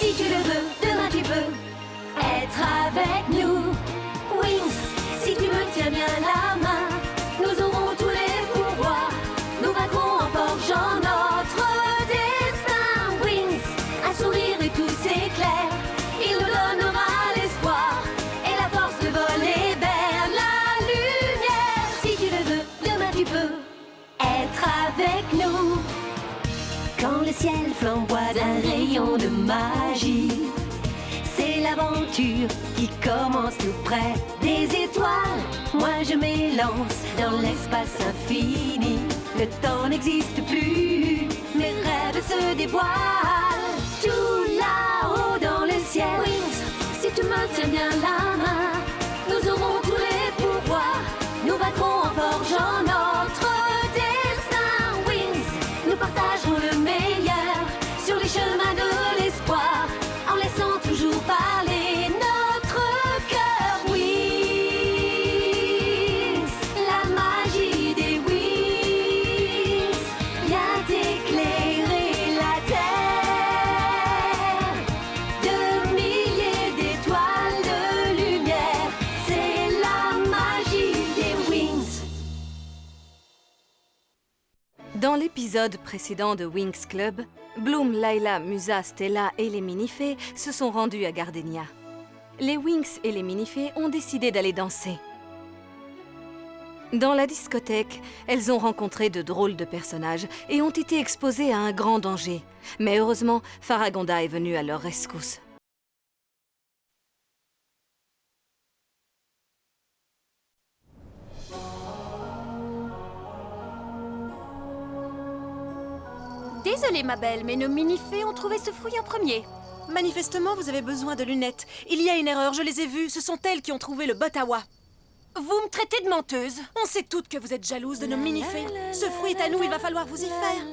Si tu le veux, demain tu peux être avec nous. Wings, si tu me tiens bien la main, nous aurons tous les pouvoirs. Nous vaincrons en forgeant notre destin. Wings, un sourire et tout s'éclaire. Il nous donnera l'espoir et la force de voler vers la lumière. Si tu le veux, demain tu peux être avec nous. Quand le ciel flamboie d'un rayon de magie, c'est l'aventure qui commence tout près des étoiles. Moi je m'élance dans l'espace infini. Le temps n'existe plus, mes rêves se dévoilent. Tout là-haut dans le ciel. Wings, si tu me tiens bien la main, nous aurons tous les pouvoirs. Nous vaincrons en forgeant notre destin. Wings, nous partagerons le meilleur sur les chemins de l'espoir, en laissant toujours parler notre cœur. Wings, la magie des Wings vient éclairer la terre. De milliers d'étoiles de lumière, c'est la magie des Wings. Dans l'épisode précédent de Winx Club, Bloom, Layla, Musa, Stella et les Minifées se sont rendus à Gardenia. Les Winx et les Minifées ont décidé d'aller danser. Dans la discothèque, elles ont rencontré de drôles de personnages et ont été exposées à un grand danger. Mais heureusement, Faragonda est venue à leur rescousse. Désolée, ma belle, mais nos minifées ont trouvé ce fruit en premier. Manifestement, vous avez besoin de lunettes. Il y a une erreur, je les ai vues. Ce sont elles qui ont trouvé le botawa. Vous me traitez de menteuse. On sait toutes que vous êtes jalouses de nos minifées. Ce fruit est à nous, il va falloir vous y faire.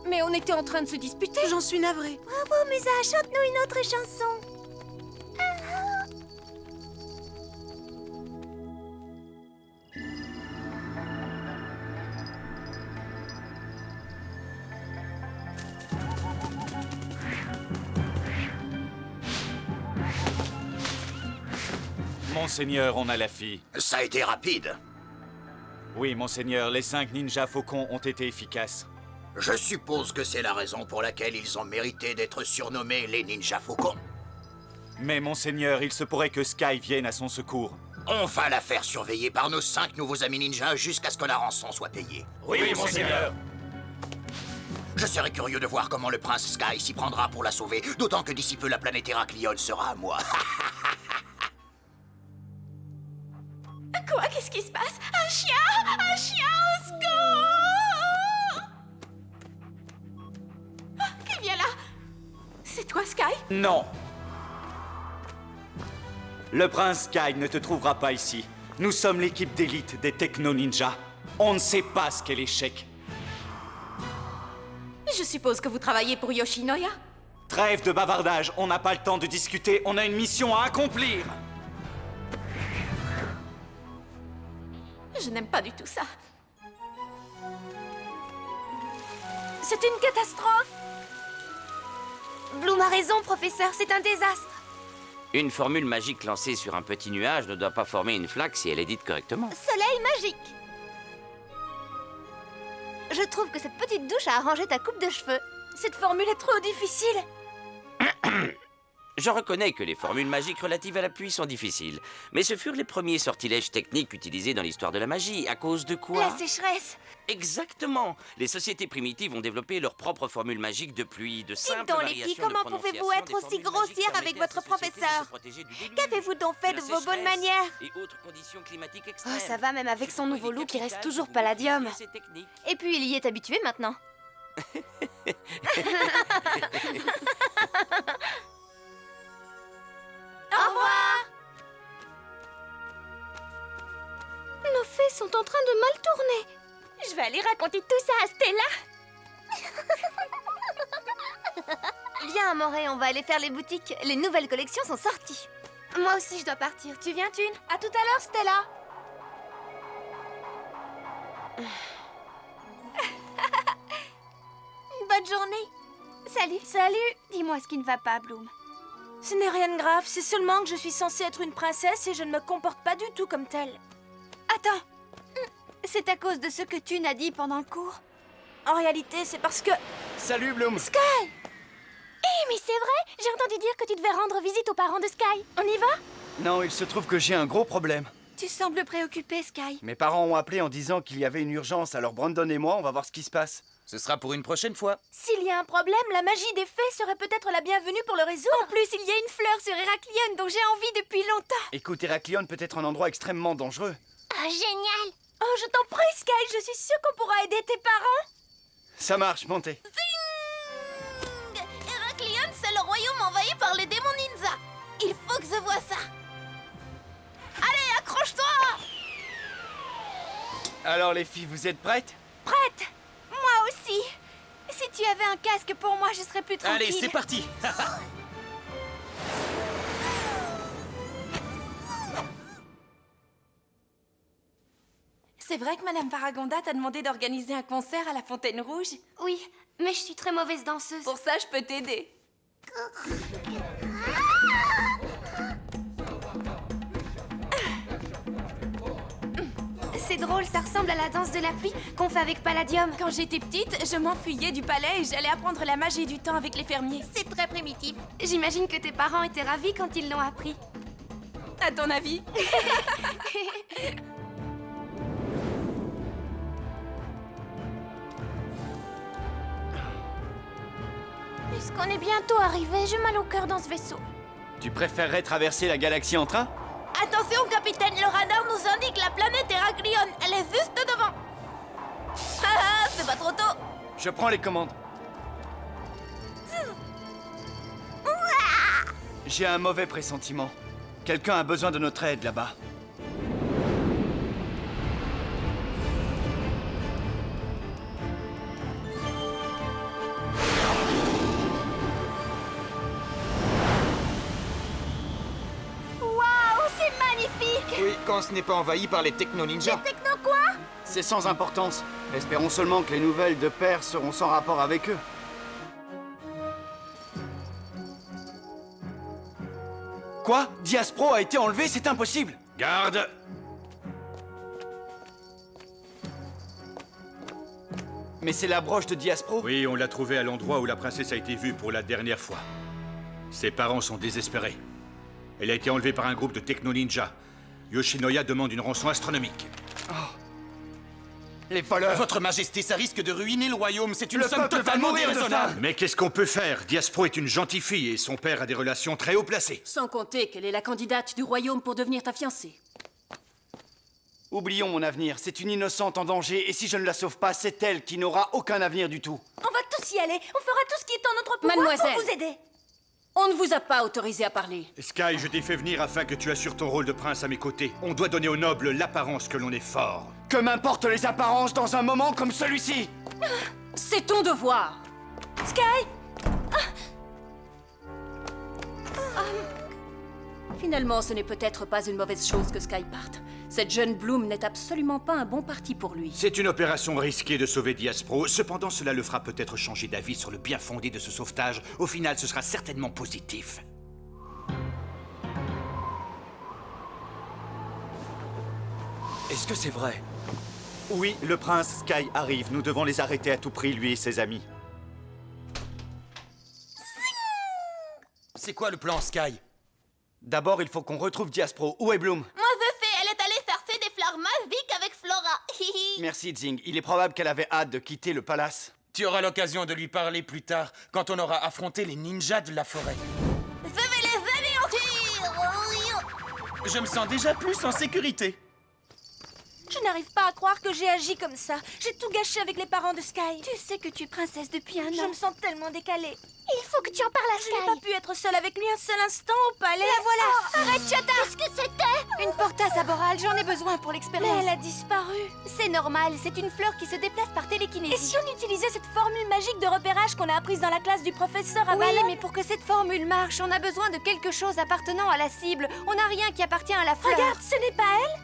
Mais on était en train de se disputer. J'en suis navrée. Bravo, Musa, chante-nous une autre chanson. Monseigneur, on a la fille. Ça a été rapide. Oui, monseigneur, les 5 ninjas faucons ont été efficaces. Je suppose que c'est la raison pour laquelle ils ont mérité d'être surnommés les ninjas faucons. Mais monseigneur, il se pourrait que Sky vienne à son secours. On va la faire surveiller par nos 5 nouveaux amis ninjas jusqu'à ce que la rançon soit payée. Oui, monseigneur. Je serais curieux de voir comment le prince Sky s'y prendra pour la sauver, d'autant que d'ici peu la planète Héraclion sera à moi. Quoi? Qu'est-ce qui se passe? Un chien! Un chien! Au secours! Qui vient là? C'est toi, Sky? Non. Le prince Sky ne te trouvera pas ici. Nous sommes l'équipe d'élite des techno-ninjas. On ne sait pas ce qu'est l'échec. Je suppose que vous travaillez pour Yoshinoya? Trêve de bavardage, on n'a pas le temps de discuter, on a une mission à accomplir. Je n'aime pas du tout ça. C'est une catastrophe. Bloom a raison, professeur, c'est un désastre. Une formule magique lancée sur un petit nuage ne doit pas former une flaque si elle est dite correctement. Soleil magique. Je trouve que cette petite douche a arrangé ta coupe de cheveux. Cette formule est trop difficile. Je reconnais que les formules magiques relatives à la pluie sont difficiles, mais ce furent les premiers sortilèges techniques utilisés dans l'histoire de la magie. À cause de quoi? La sécheresse. Exactement. Les sociétés primitives ont développé leurs propres formules magiques de pluie, de simples Dites donc, les variations filles, de comment prononciation pouvez-vous être des aussi formules grossière magiques avec permettaient à votre ces sociétés de professeur? se protéger du déluge, Qu'avez-vous donc fait de de la vos bonnes sécheresse manières? et autres conditions climatiques Oh, extrêmes. ça va, même avec son nouveau look, il reste toujours Pour palladium. modifier ces techniques. Et puis, il y est habitué maintenant. Au revoir. Nos fées sont en train de mal tourner. Je vais aller raconter tout ça à Stella. Viens, Amoré, on va aller faire les boutiques. Les nouvelles collections sont sorties. Moi aussi, je dois partir. Tu viens, Thune? À tout à l'heure, Stella. Bonne journée. Salut. Salut. Dis-moi ce qui ne va pas, Bloom. Ce n'est rien de grave, c'est seulement que je suis censée être une princesse et je ne me comporte pas du tout comme telle. Attends. C'est à cause de ce que tu n'as dit pendant le cours? En réalité, c'est parce que... Salut Bloom. Sky! Eh, mais c'est vrai! J'ai entendu dire que tu devais rendre visite aux parents de Sky. On y va? Non, il se trouve que j'ai un gros problème. Tu sembles préoccupé, Sky. Mes parents ont appelé en disant qu'il y avait une urgence, alors Brandon et moi, on va voir ce qui se passe. Ce sera pour une prochaine fois. S'il y a un problème, la magie des fées serait peut-être la bienvenue pour le résoudre. En plus, il y a une fleur sur Héraclion dont j'ai envie depuis longtemps. Écoute, Héraclion peut être un endroit extrêmement dangereux. Ah, génial! Oh, je t'en prie, Sky, je suis sûre qu'on pourra aider tes parents. Ça marche, montez. Héraclion, c'est le royaume envahi par les démons ninja. Il faut que je voie ça. Allez, accroche-toi! Alors les filles, vous êtes prêtes? Prête? Moi aussi. Si tu avais un casque pour moi, je serais plus tranquille. Allez, c'est parti. C'est vrai que Madame Paragonda t'a demandé d'organiser un concert à la Fontaine Rouge? Oui, mais je suis très mauvaise danseuse. Pour ça, je peux t'aider. C'est drôle, ça ressemble à la danse de la pluie qu'on fait avec Palladium. Quand j'étais petite, je m'enfuyais du palais et j'allais apprendre la magie du temps avec les fermiers. C'est très primitif. J'imagine que tes parents étaient ravis quand ils l'ont appris. À ton avis? Puisqu'on est bientôt arrivé, j'ai mal au cœur dans ce vaisseau. Tu préférerais traverser la galaxie en train? Attention, capitaine, le radar nous indique la planète Héraclion. Elle est juste devant. Ah, c'est pas trop tôt. Je prends les commandes. J'ai un mauvais pressentiment. Quelqu'un a besoin de notre aide là-bas. Waouh, c'est magnifique! Oui, quand ce n'est pas envahi par les techno-ninjas. Techno quoi? C'est sans importance. Espérons seulement que les nouvelles de Père seront sans rapport avec eux. Quoi? Diaspro a été enlevé? C'est impossible! Garde! Mais c'est la broche de Diaspro? Oui, on l'a trouvée à l'endroit où la princesse a été vue pour la dernière fois. Ses parents sont désespérés. Elle a été enlevée par un groupe de techno-ninjas. Yoshinoya demande une rançon astronomique. Les voleurs! Votre Majesté, ça risque de ruiner le royaume. C'est une Le somme peuple va totalement mourir de déraisonnable. faim. Mais qu'est-ce qu'on peut faire? Diaspro est une gentille fille et son père a des relations très haut placées. Sans compter qu'elle est la candidate du royaume pour devenir ta fiancée. Oublions mon avenir. C'est une innocente en danger et si je ne la sauve pas, c'est elle qui n'aura aucun avenir du tout. On va tous y aller. On fera tout ce qui est en notre pouvoir Mademoiselle. pour vous aider. On ne vous a pas autorisé à parler. Sky, je t'ai fait venir afin que tu assures ton rôle de prince à mes côtés. On doit donner aux nobles l'apparence que l'on est fort. Que m'importent les apparences dans un moment comme celui-ci? C'est ton devoir. Sky! Finalement, ce n'est peut-être pas une mauvaise chose que Sky parte. Cette jeune Bloom n'est absolument pas un bon parti pour lui. C'est une opération risquée de sauver Diaspro. Cependant, cela le fera peut-être changer d'avis sur le bien fondé de ce sauvetage. Au final, ce sera certainement positif. Est-ce que c'est vrai? Oui, le prince Sky arrive. Nous devons les arrêter à tout prix, lui et ses amis. C'est quoi le plan, Sky? D'abord, il faut qu'on retrouve Diaspro. Où est Bloom? Moi, je sais, elle est allée chercher des fleurs magiques avec Flora. Merci, Zing. Il est probable qu'elle avait hâte de quitter le palace. Tu auras l'occasion de lui parler plus tard, quand on aura affronté les ninjas de la forêt. Je vais les anéantir. Je me sens déjà plus en sécurité. Je n'arrive pas à croire que j'ai agi comme ça. J'ai tout gâché avec les parents de Sky. Tu sais que tu es princesse depuis un Je an. me sens tellement décalée. Il faut que tu en parles à Je Sky. n'ai pas pu être seule avec lui un seul instant au palais. La voilà. Arrête, Chata. Qu'est-ce que c'était? Une portasse aborale, j'en ai besoin pour Mais l'expérience. elle a disparu. C'est normal, c'est une fleur qui se déplace par télékinésie. Et si on utilisait cette formule magique de repérage qu'on a apprise dans la classe du professeur à Oui, Valon? mais pour que cette formule marche, on a besoin de quelque chose appartenant à la cible. On n'a rien qui appartient à la fleur. Regarde, ce n'est pas elle?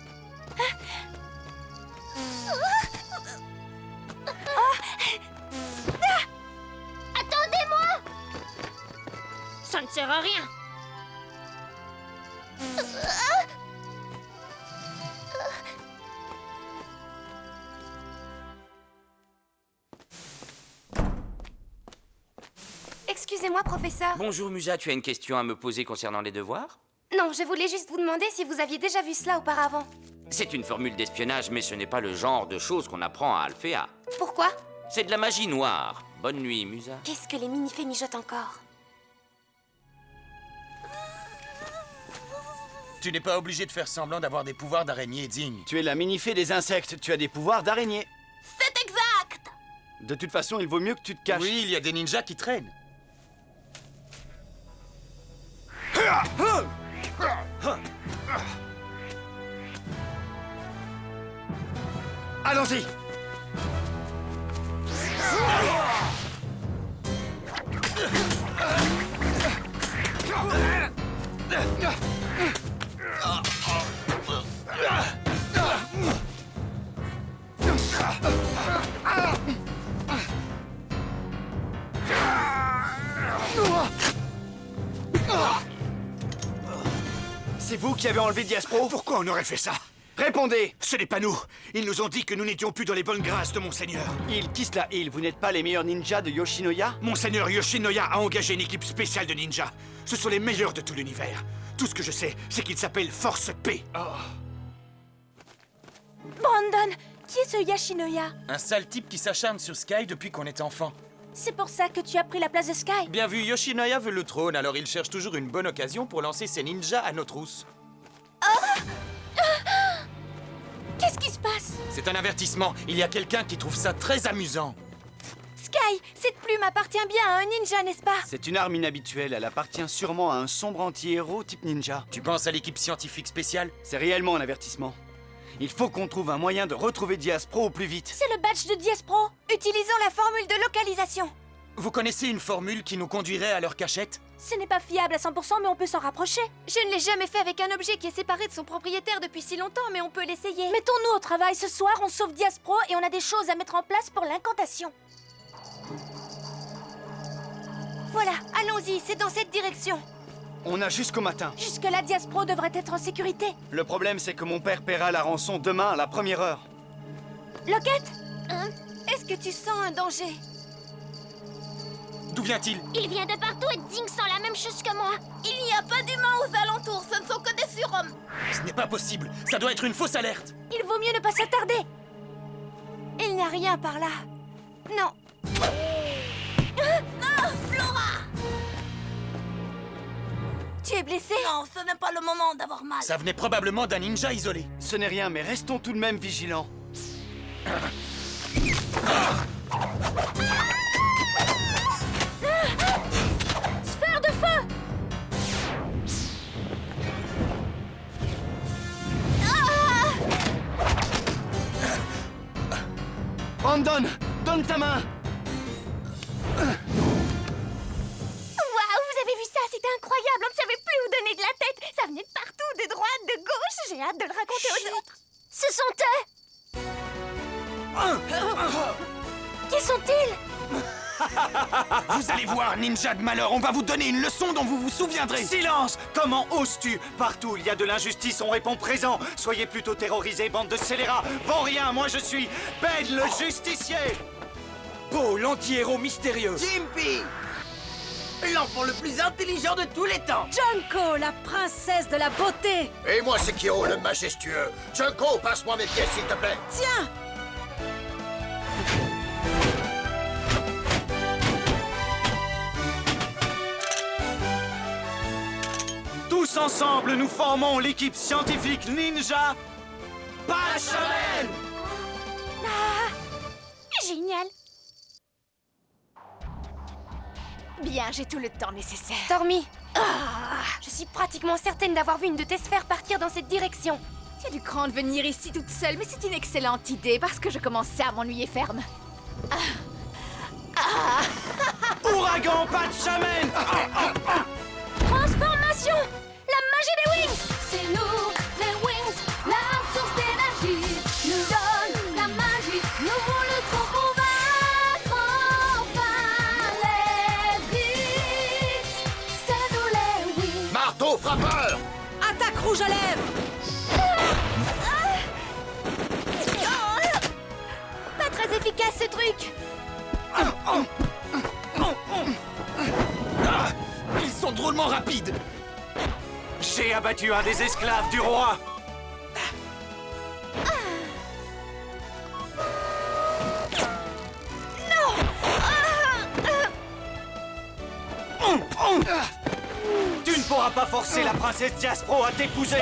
sert à rien. Excusez-moi, professeur. Bonjour Musa, tu as une question à me poser concernant les devoirs? Non, je voulais juste vous demander si vous aviez déjà vu cela auparavant. C'est une formule d'espionnage, mais ce n'est pas le genre de choses qu'on apprend à Alphéa. Pourquoi? C'est de la magie noire. Bonne nuit, Musa. Qu'est-ce que les minifées mijotent encore? Tu n'es pas obligé de faire semblant d'avoir des pouvoirs d'araignée dignes. Tu es la minifée des insectes, tu as des pouvoirs d'araignée. C'est exact. De toute façon, il vaut mieux que tu te caches. Oui, il y a des ninjas qui traînent. Allons-y. C'est vous qui avez enlevé Diaspro? Pourquoi on aurait fait ça? Répondez! Ce n'est pas nous. Ils nous ont dit que nous n'étions plus dans les bonnes grâces de Monseigneur. Qui cela, vous n'êtes pas les meilleurs ninjas de Yoshinoya? Monseigneur Yoshinoya a engagé une équipe spéciale de ninjas. Ce sont les meilleurs de tout l'univers. Tout ce que je sais, c'est qu'ils s'appellent Force P. Brandon, qui est ce Yoshinoya? Un sale type qui s'acharne sur Sky depuis qu'on est enfant. C'est pour ça que tu as pris la place de Sky? Bien vu, Yoshinoya veut le trône, alors il cherche toujours une bonne occasion pour lancer ses ninjas à nos trousses. Qu'est-ce qui se passe? C'est un avertissement. Il y a quelqu'un qui trouve ça très amusant. Sky, cette plume appartient bien à un ninja, n'est-ce pas? C'est une arme inhabituelle, elle appartient sûrement à un sombre anti-héros type ninja. Tu penses à l'équipe scientifique spéciale? C'est réellement un avertissement. Il faut qu'on trouve un moyen de retrouver Diaspro au plus vite. C'est le badge de Diaspro. Utilisons la formule de localisation. Vous connaissez une formule qui nous conduirait à leur cachette? Ce n'est pas fiable à 100%, mais on peut s'en rapprocher. Je ne l'ai jamais fait avec un objet qui est séparé de son propriétaire depuis si longtemps, mais on peut l'essayer. Mettons-nous au travail ce soir, on sauve Diaspro et on a des choses à mettre en place pour l'incantation. Voilà, allons-y, c'est dans cette direction. On a jusqu'au matin. Jusque-là, Diaspro devrait être en sécurité. Le problème, c'est que mon père paiera la rançon demain à la première heure. Loquette? Est-ce que tu sens un danger? D'où vient-il? Il vient de partout et Ding sent la même chose que moi. Il n'y a pas d'humains aux alentours, ce ne sont que des surhommes. Ce n'est pas possible. Ça doit être une fausse alerte. Il vaut mieux ne pas s'attarder. Il n'y a rien par là. Non. Ah, Flora! Tu es blessé? Non, ce n'est pas le moment d'avoir mal. Ça venait probablement d'un ninja isolé. Ce n'est rien, mais restons tout de même vigilants. Sphère de feu! Brandon, donne ta main! Waouh, vous avez vu ça? C'était incroyable, on ne savait plus où donner de la tête. Ça venait de partout, de droite, de gauche. J'ai hâte de le raconter aux autres. Ce sont eux! Qui sont-ils? Vous allez voir, ninja de malheur, on va vous donner une leçon dont vous vous souviendrez. Silence! Comment oses-tu? Partout où il y a de l'injustice, on répond présent. Soyez plutôt terrorisés, bande de scélérats. Bon rien, moi je suis Ben le justicier. Beau, l'anti-héros mystérieux. Jimpy, l'enfant le plus intelligent de tous les temps. Junko, la princesse de la beauté. Et moi, c'est Kyo, le majestueux. Junko, passe-moi mes pièces, s'il te plaît. Tiens! Tous ensemble, nous formons l'équipe scientifique ninja Pachamel! Ah, génial. Bien, j'ai tout le temps nécessaire. Stormy. Je suis pratiquement certaine d'avoir vu une de tes sphères partir dans cette direction. J'ai du cran de venir ici toute seule, mais c'est une excellente idée parce que je commençais à m'ennuyer ferme. Ouragan Pachamel! Transformation! La magie des Wings! C'est nous, les Wings, la source d'énergie. Nous donne la magie, nous lutterons pour vaincre enfin les Wings. C'est nous rouge à lèvres. Pas très efficace ce truc. Ils sont drôlement rapides. J'ai abattu un des esclaves du roi. Tu ne pourras pas forcer la princesse Diaspro à t'épouser.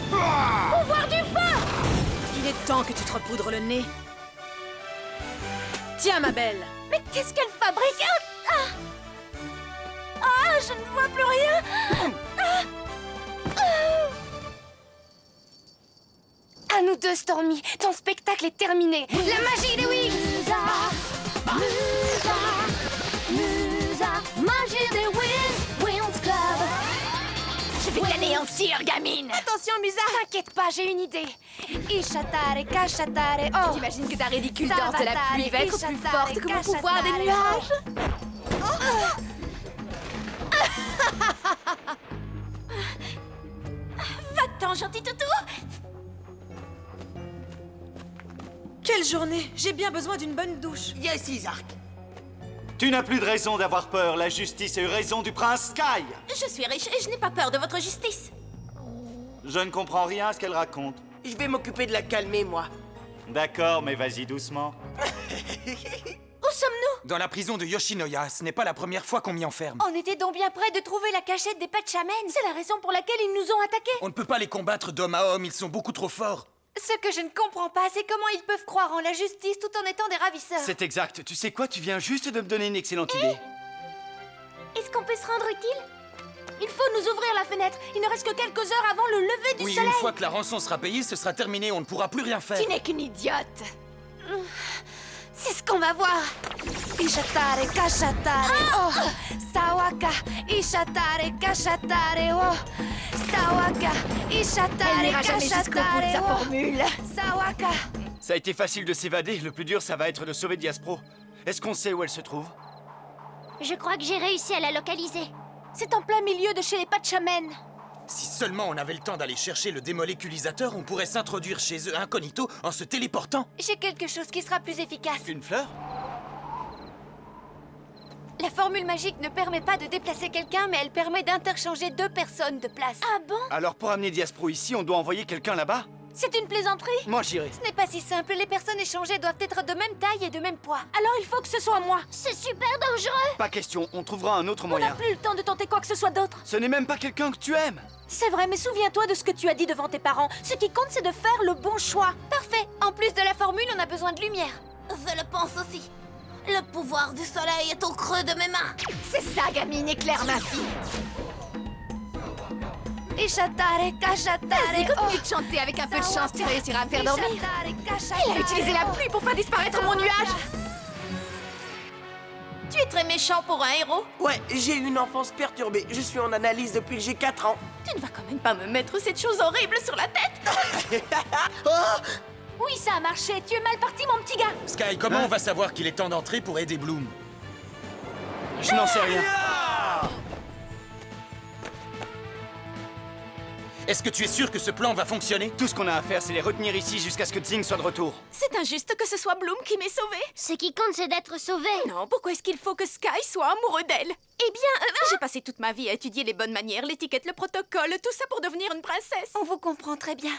Pouvoir du feu. Il est temps que tu te repoudres le nez. Tiens, ma belle. Mais qu'est-ce qu'elle fabrique? Je ne vois plus rien. À nous deux, Stormy. Ton spectacle est terminé. La magie des Wings. Magie des Wings Club. Je vais t'anéantir, gamine. Attention, Musa. T'inquiète pas, j'ai une idée. Ishatare, cachatare, oh. T'imagines que ta ridicule danse de la pluie va être plus forte que mon pouvoir des nuages? Va-t'en, gentil toutou. Quelle journée! J'ai bien besoin d'une bonne douche. Yes, Isaac. Tu n'as plus de raison d'avoir peur. La justice a eu raison du prince Sky. Je suis riche et je n'ai pas peur de votre justice. Je ne comprends rien à ce qu'elle raconte. Je vais m'occuper de la calmer, moi. D'accord, mais vas-y doucement. Où sommes-nous? Dans la prison de Yoshinoya, ce n'est pas la première fois qu'on m'y enferme. On était donc bien près de trouver la cachette des Pachamens. C'est la raison pour laquelle ils nous ont attaqués. On ne peut pas les combattre d'homme à homme, ils sont beaucoup trop forts. Ce que je ne comprends pas, c'est comment ils peuvent croire en la justice tout en étant des ravisseurs. C'est exact. Tu sais quoi, tu viens juste de me donner une excellente idée. Est-ce qu'on peut se rendre utile? Il faut nous ouvrir la fenêtre. Il ne reste que quelques heures avant le lever du Oui, soleil. une fois que la rançon sera payée, ce sera terminé, on ne pourra plus rien faire. Tu n'es qu'une idiote. C'est ce qu'on va voir. Ishatare, kachatare, oh. Sawaka, ishatare, kachatare, oh. Sawaka, ishatare, Elle n'ira jamais jusqu'au bout de sa oh. formule. Sawaka. Ça a été facile de s'évader. Le plus dur, ça va être de sauver Diaspro. Est-ce qu'on sait où elle se trouve? Je crois que j'ai réussi à la localiser. C'est en plein milieu de chez les Pachamens. Si seulement on avait le temps d'aller chercher le démoléculisateur, on pourrait s'introduire chez eux incognito en se téléportant. J'ai quelque chose qui sera plus efficace. Une fleur? La formule magique ne permet pas de déplacer quelqu'un, mais elle permet d'interchanger deux personnes de place. Ah bon? Alors pour amener Diaspro ici, on doit envoyer quelqu'un là-bas? C'est une plaisanterie? Moi j'irai. Ce n'est pas si simple, les personnes échangées doivent être de même taille et de même poids. Alors il faut que ce soit moi. C'est super dangereux. Pas question, on trouvera un autre On n'a moyen. plus le temps de tenter quoi que ce soit d'autre. Ce n'est même pas quelqu'un que tu aimes. C'est vrai, mais souviens-toi de ce que tu as dit devant tes parents. Ce qui compte, c'est de faire le bon choix. Parfait. En plus de la formule, on a besoin de lumière. Je le pense aussi. Le pouvoir du soleil est au creux de mes mains. C'est ça, gamine, éclaire ma fille. Ishatare, kachatare, Vas-y, continue oh. de chanter. Avec un peu de chance, tu réussiras à me faire dormir. Ishatare, kachatare, Elle a utilisé la pluie pour faire disparaître mon nuage. Tu es très méchant pour un héros. Ouais, j'ai eu une enfance perturbée. Je suis en analyse depuis que j'ai 4 ans. Tu ne vas quand même pas me mettre cette chose horrible sur la tête. Oui, ça a marché. Tu es mal parti, mon petit gars. Sky, comment on va savoir qu'il est temps d'entrer pour aider Bloom? Je n'en sais rien. Est-ce que tu es sûr que ce plan va fonctionner? Tout ce qu'on a à faire, c'est les retenir ici jusqu'à ce que Tsing soit de retour. C'est injuste que ce soit Bloom qui m'ait sauvée. Ce qui compte, c'est d'être sauvé. Non, pourquoi est-ce qu'il faut que Sky soit amoureux d'elle? Eh bien, j'ai passé toute ma vie à étudier les bonnes manières, l'étiquette, le protocole, tout ça pour devenir une princesse. On vous comprend très bien.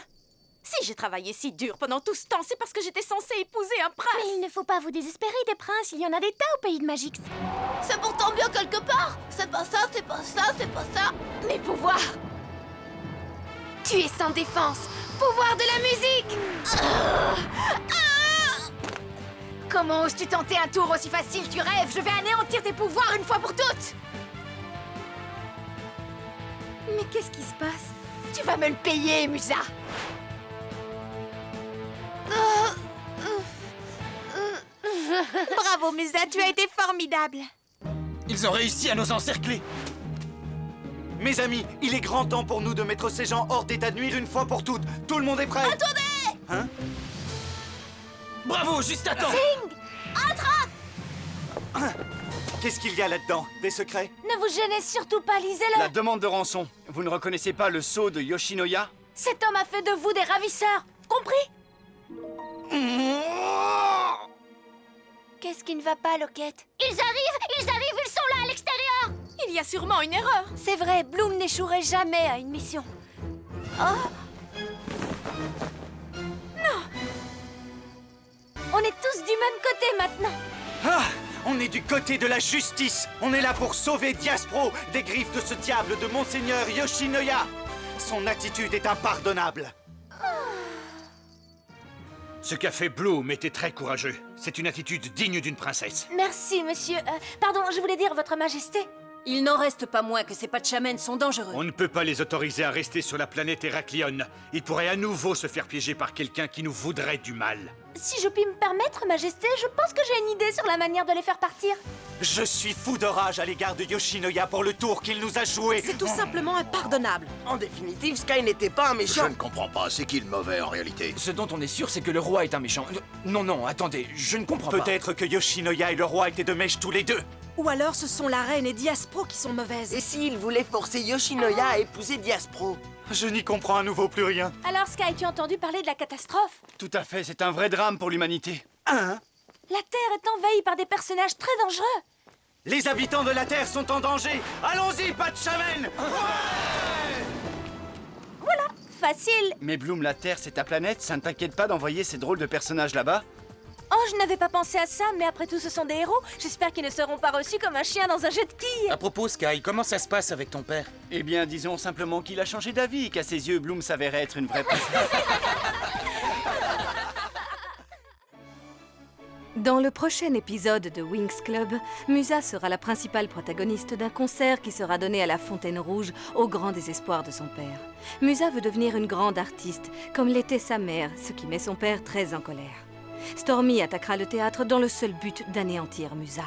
Si j'ai travaillé si dur pendant tout ce temps, c'est parce que j'étais censée épouser un prince. Mais il ne faut pas vous désespérer des princes, il y en a des tas au pays de Magix. C'est pourtant bien quelque part. C'est pas ça, c'est pas ça, c'est pas ça. Mes pouvoirs. Tu es sans défense. Pouvoir de la musique. Comment oses-tu tenter un tour aussi facile? Tu rêves, je vais anéantir tes pouvoirs une fois pour toutes. Mais qu'est-ce qui se passe? Tu vas me le payer, Musa. Bravo, Musa, tu as été formidable. Ils ont réussi à nous encercler. Mes amis, il est grand temps pour nous de mettre ces gens hors d'état de nuire une fois pour toutes. Tout le monde est prêt? Attendez! Hein? Bravo, juste à temps. Attrape! Qu'est-ce qu'il y a là-dedans? Des secrets? Ne vous gênez surtout pas, lisez-le. La demande de rançon. Vous ne reconnaissez pas le sceau de Yoshinoya? Cet homme a fait de vous des ravisseurs. Compris? Qu'est-ce qui ne va pas, Loquette? Ils arrivent, ils sont là à l'extérieur. Il y a sûrement une erreur. C'est vrai, Bloom n'échouerait jamais à une mission. Oh! Non! On est tous du même côté maintenant. Ah! On est du côté de la justice. On est là pour sauver Diaspro des griffes de ce diable de Monseigneur Yoshinoya. Son attitude est impardonnable. Ce qu'a fait Bloom était très courageux. C'est une attitude digne d'une princesse. Merci, monsieur. Pardon, je voulais dire Votre Majesté. Il n'en reste pas moins que ces Patchamens sont dangereux. On ne peut pas les autoriser à rester sur la planète Héraclion. Ils pourraient à nouveau se faire piéger par quelqu'un qui nous voudrait du mal. Si je puis me permettre, Majesté, je pense que j'ai une idée sur la manière de les faire partir. Je suis fou de rage à l'égard de Yoshinoya pour le tour qu'il nous a joué. C'est tout simplement impardonnable. En définitive, Sky n'était pas un méchant. Je ne comprends pas, c'est qui le mauvais en réalité? Ce dont on est sûr, c'est que le roi est un méchant. Non, attendez, je ne comprends pas. Peut-être que Yoshinoya et le roi étaient de mèche tous les deux. Ou alors ce sont la reine et Diaspro qui sont mauvaises. Et s'il voulait forcer Yoshinoya à épouser Diaspro? Je n'y comprends à nouveau plus rien. Alors, Sky, tu as entendu parler de la catastrophe? Tout à fait, c'est un vrai drame pour l'humanité. Hein? La Terre est envahie par des personnages très dangereux. Les habitants de la Terre sont en danger. Allons-y, Patchamen! Voilà, facile. Mais Bloom, la Terre, c'est ta planète, ça ne t'inquiète pas d'envoyer ces drôles de personnages là-bas? Oh, je n'avais pas pensé à ça, mais après tout, ce sont des héros. J'espère qu'ils ne seront pas reçus comme un chien dans un jeu de quilles. À propos, Sky, comment ça se passe avec ton père? Eh bien, disons simplement qu'il a changé d'avis et qu'à ses yeux, Bloom s'avérait être une vraie princesse. Dans le prochain épisode de Winx Club, Musa sera la principale protagoniste d'un concert qui sera donné à la Fontaine Rouge au grand désespoir de son père. Musa veut devenir une grande artiste, comme l'était sa mère, ce qui met son père très en colère. Stormy attaquera le théâtre dans le seul but d'anéantir Musa.